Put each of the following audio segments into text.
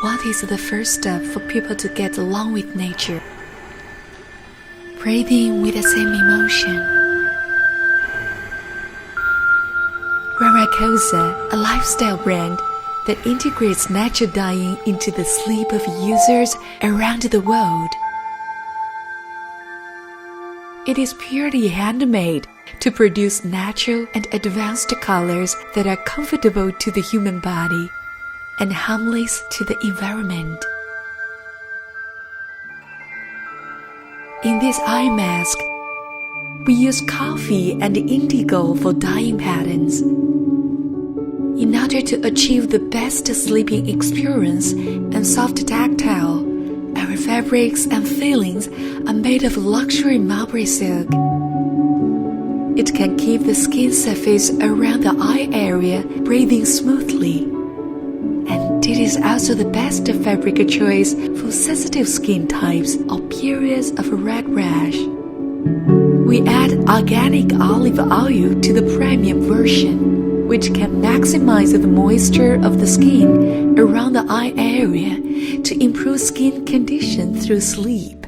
What is the first step for people to get along with nature? Breathing with the same emotion. RUARUACOSA, a lifestyle brand that integrates natural dyeing into the sleep of users around the world. It is purely handmade to produce natural and advanced colors that are comfortable to the human body and harmless to the environment. In this eye mask, we use coffee and indigo for dyeing patterns. In order to achieve the best sleeping experience and soft tactile, our fabrics and fillings are made of luxury mulberry silk. It can keep the skin surface around the eye area breathing smoothly. And it is also the best fabric choice for sensitive skin types or periods of red rash. We add organic olive oil to the premium version, which can maximize the moisture of the skin around the eye area to improve skin condition through sleep.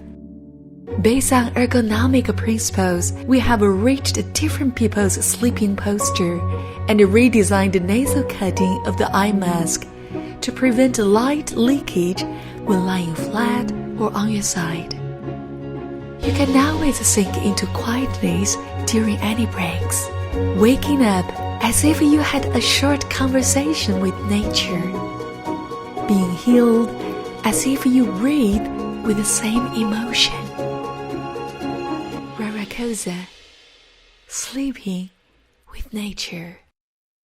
Based on ergonomic principles, we have reached different people's sleeping posture and redesigned the nasal cutting of the eye mask to prevent light leakage when lying flat or on your side. You can always sink into quietness during any breaks, waking up as if you had a short conversation with nature, being healed as if you breathe with the same emotion. RUARUACOSA, sleeping with nature.